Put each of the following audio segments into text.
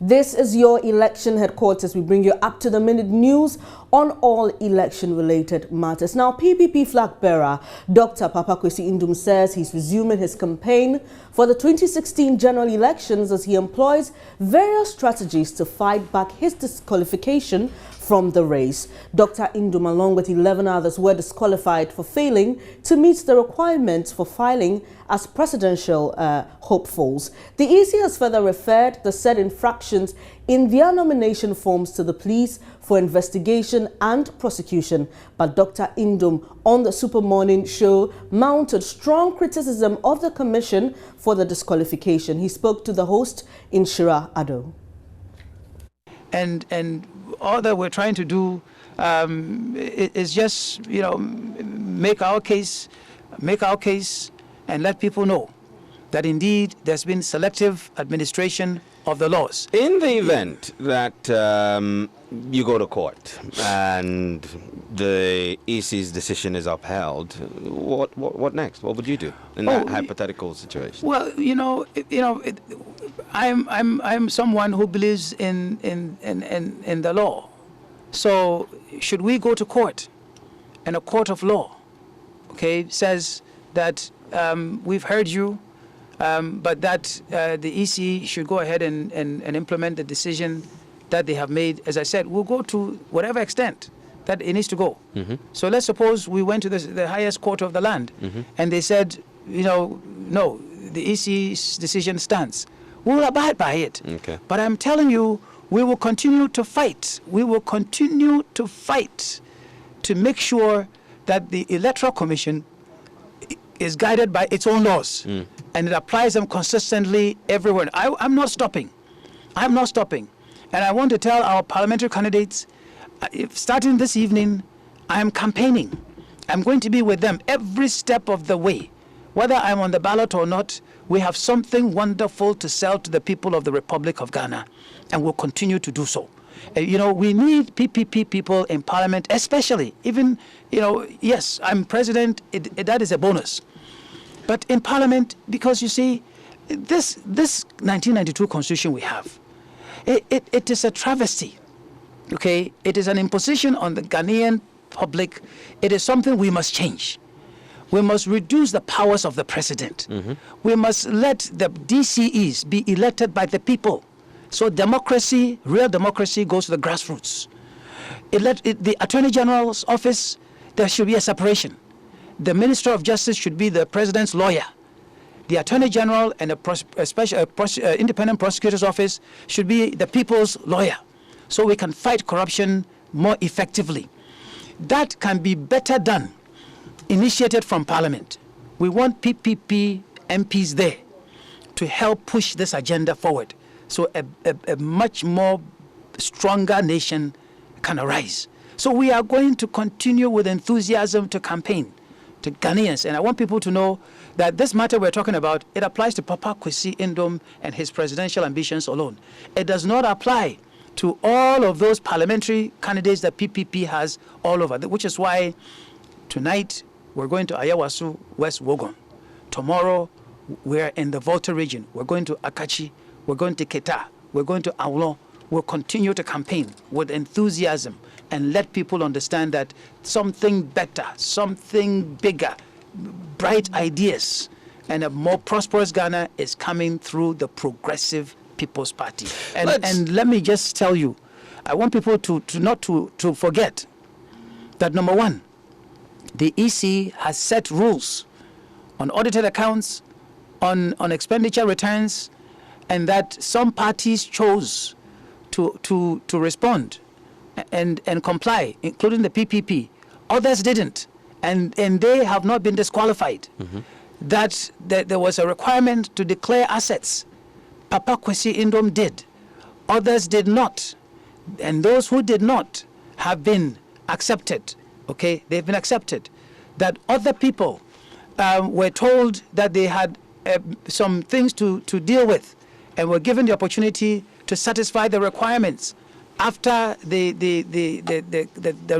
This is your election headquarters. We bring you up-to-the-minute news on all election-related matters. Now, PPP flag bearer Dr. Papa Kwesi Ndum says he's resuming his campaign for the 2016 general elections as he employs various strategies to fight back his disqualification from the race. Dr. Ndum, along with 11 others, were disqualified for failing to meet the requirements for filing as presidential hopefuls. The EC has further referred the said infractions in their nomination forms to the police for investigation and prosecution. But Dr. Ndum on the Super Morning Show mounted strong criticism of the Commission for the disqualification. He spoke to the host in Shira Ado. And all that we're trying to do is just, make our case and let people know that indeed there's been selective administration of the laws. In the event that you go to court and the EC's decision is upheld, what next? What would you do in that hypothetical situation? Well, I'm someone who believes in the law. So should we go to court, and a court of law, says that we've heard you, but that the EC should go ahead and implement the decision that they have made. As I said, we'll go to whatever extent that it needs to go. Mm-hmm. So let's suppose we went to the highest court of the land, mm-hmm. and they said, no, the EC's decision stands. We'll abide by it. Okay. But I'm telling you, we will continue to fight. We will continue to fight to make sure that the Electoral Commission is guided by its own laws, and it applies them consistently everywhere. I'm not stopping. I'm not stopping. And I want to tell our parliamentary candidates, starting this evening, I am campaigning. I'm going to be with them every step of the way. Whether I'm on the ballot or not, we have something wonderful to sell to the people of the Republic of Ghana, and we'll continue to do so. We need PPP people in Parliament, especially, even, yes, I'm president, that is a bonus. But in Parliament, because you see, this 1992 Constitution we have, it is a travesty, okay? It is an imposition on the Ghanaian public. It is something we must change. We must reduce the powers of the president. Mm-hmm. We must let the DCEs be elected by the people. So democracy, real democracy, goes to the grassroots. The Attorney General's office, there should be a separation. The Minister of Justice should be the president's lawyer. The Attorney General and the Independent Prosecutor's Office should be the people's lawyer, so we can fight corruption more effectively. That can be better done, initiated from Parliament. We want PPP MPs there to help push this agenda forward, so a much more stronger nation can arise. So we are going to continue with enthusiasm to campaign to Ghanaians. And I want people to know that this matter we're talking about, it applies to Papa Kwesi Ndum and his presidential ambitions alone. It does not apply to all of those parliamentary candidates that PPP has all over, which is why tonight we're going to Ayawasu, West Wogon. Tomorrow we're in the Volta region. We're going to Akachi. We're going to Keta. We're going to Aulon. We'll continue to campaign with enthusiasm and let people understand that something better, something bigger, bright ideas, and a more prosperous Ghana is coming through the Progressive People's Party. And let me just tell you, I want people to not forget that, number one, the EC has set rules on audited accounts, on expenditure returns, and that some parties chose to respond and comply, including the PPP. Others didn't, and they have not been disqualified. Mm-hmm. That there was a requirement to declare assets. Papa Kwesi Ndum did. Others did not. And those who did not have been accepted. Okay, they've been accepted. That other people were told that they had some things to deal with, and were given the opportunity to satisfy the requirements after the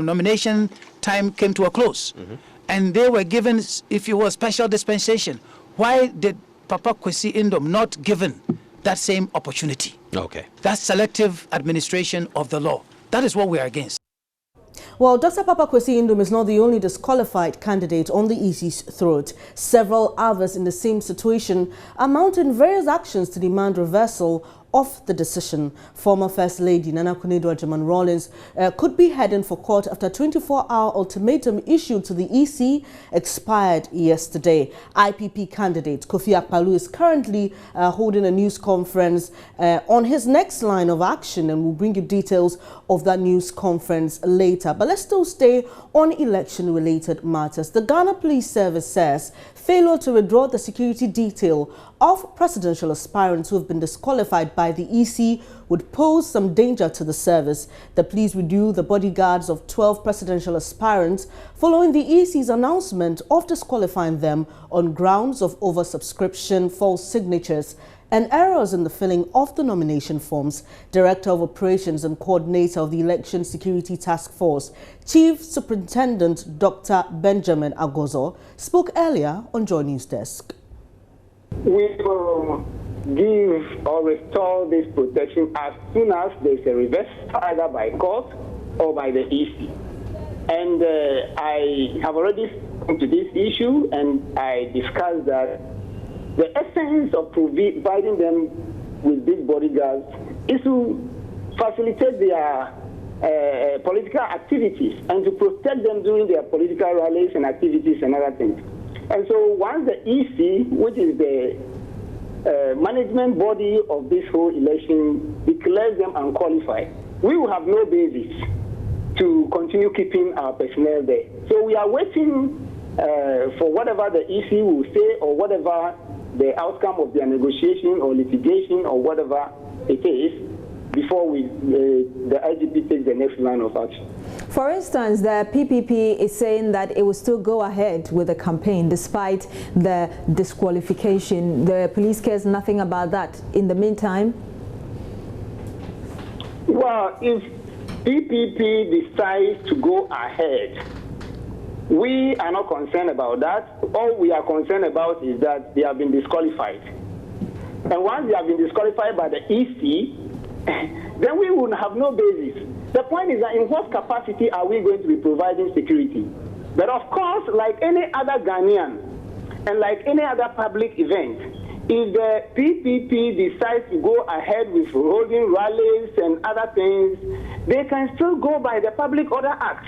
nomination time came to a close. Mm-hmm. And they were given, if you will, special dispensation. Why did Papa Kwesi Ndum not given that same opportunity. Okay. That's selective administration of the law. That is what we are against. Well, Dr. Papa Kwesi Indum is not the only disqualified candidate on the EC's throat. Several others in the same situation are mounting various actions to demand reversal of the decision. Former First Lady Nana Akufo-Addo Rawlings could be heading for court after a 24-hour ultimatum issued to the EC expired yesterday. IPP candidate Kofi Akpaloo is currently holding a news conference on his next line of action, and we'll bring you details of that news conference later. But let's still stay on election-related matters. The Ghana Police Service says failure to withdraw the security detail of presidential aspirants who have been disqualified by the EC would pose some danger to the service. The police withdrew the bodyguards of 12 presidential aspirants following the EC's announcement of disqualifying them on grounds of oversubscription, false signatures, and errors in the filling of the nomination forms. Director of Operations and Coordinator of the Election Security Task Force, Chief Superintendent Dr. Benjamin Agozo, spoke earlier on Joy News Desk. We will give or restore this protection as soon as there's a reversal either by court or by the EC. And I have already spoken to this issue, and I discussed that the essence of providing them with these bodyguards is to facilitate their political activities and to protect them during their political rallies and activities and other things. And so once the EC, which is the management body of this whole election, declares them unqualified, we will have no basis to continue keeping our personnel there. So we are waiting for whatever the EC will say or whatever the outcome of their negotiation or litigation or whatever it is before the IGP takes the next line of action. For instance, the PPP is saying that it will still go ahead with the campaign despite the disqualification. The police cares nothing about that. In the meantime? Well, if PPP decides to go ahead, we are not concerned about that. All we are concerned about is that they have been disqualified. And once they have been disqualified by the EC, then we will have no basis. The point is that in what capacity are we going to be providing security? But of course, like any other Ghanaian and like any other public event, if the PPP decides to go ahead with holding rallies and other things, they can still go by the Public Order Act.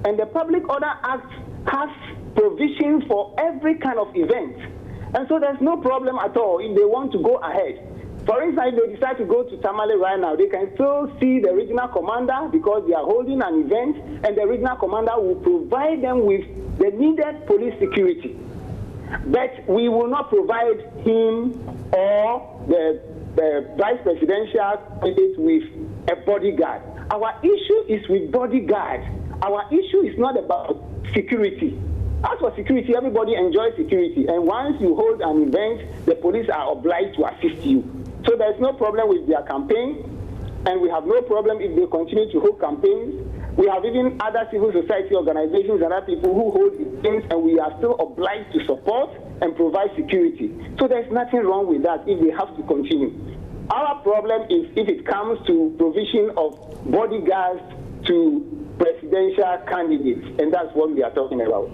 And the Public Order Act has provision for every kind of event. And so there's no problem at all if they want to go ahead. For instance, if they decide to go to Tamale right now, they can still see the regional commander because they are holding an event, and the regional commander will provide them with the needed police security. But we will not provide him or the vice presidential candidate with a bodyguard. Our issue is with bodyguard. Our issue is not about security. As for security, everybody enjoys security. And once you hold an event, the police are obliged to assist you. So there's no problem with their campaign, and we have no problem if they continue to hold campaigns. We have even other civil society organizations and other people who hold events, and we are still obliged to support and provide security. So there's nothing wrong with that if they have to continue. Our problem is if it comes to provision of bodyguards to presidential candidates, and that's what we are talking about.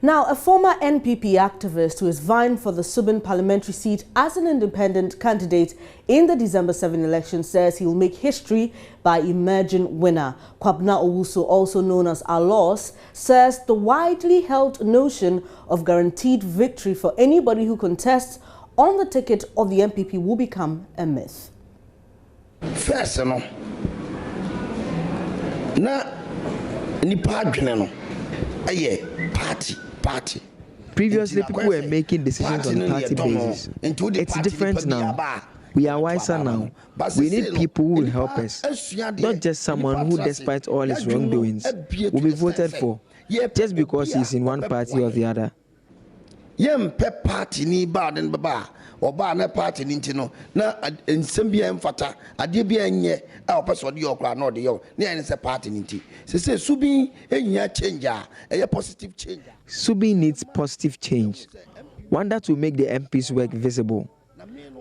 Now, a former NPP activist who is vying for the Subin parliamentary seat as an independent candidate in the December 7 election says he will make history by emerging winner. Kwabena Owusu, also known as Alos, says the widely held notion of guaranteed victory for anybody who contests on the ticket of the NPP will become a myth. First, no, na nipa adwene no, aye party. Previously, people were making decisions on party basis. It's different now. We are wiser now. We need people who will help us, not just someone who, despite all his wrongdoings, will be voted for just because he's in one party or the other. Party ni bad and baba or bad party nintino na in Sambia mfata adebia nye a person di okra no de yo na any party ninti say Subi enya change a positive change. Subi needs positive change. one that will make the MP's work visible.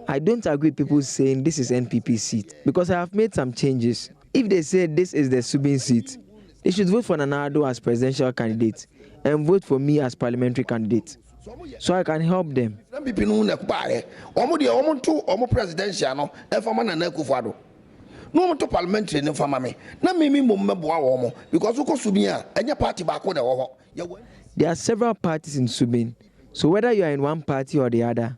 I don't agree with people saying this is NPP seat because I have made some changes. If they say this is the Subin seat, they should vote for Nanado as presidential candidate and vote for me as parliamentary candidate, so I can help them. Presidential no to parliamentary no famame na mimi mmeboa wo because uko Subin anya party back wo de wo. There are several parties in Subin, so whether you are in one party or the other,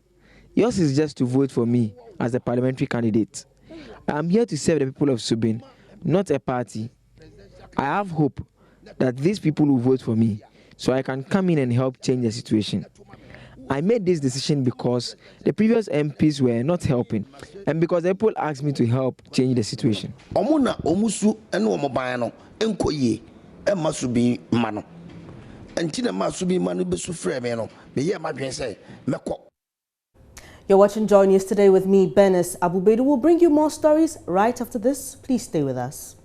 yours is just to vote for me as the parliamentary candidate. I am here to serve the people of Subin, not a party. I have hope that these people will vote for me so I can come in and help change the situation. I made this decision because the previous MPs were not helping and because the people asked me to help change the situation. Omuna omusu eno omobano enkoye emma Subin mano. Entina ma Subin mano besu frɛ me no me ye madwen sɛ mekɔ. You're watching Join Yesterday with me, Benes Abubedu. We'll bring you more stories right after this. Please stay with us.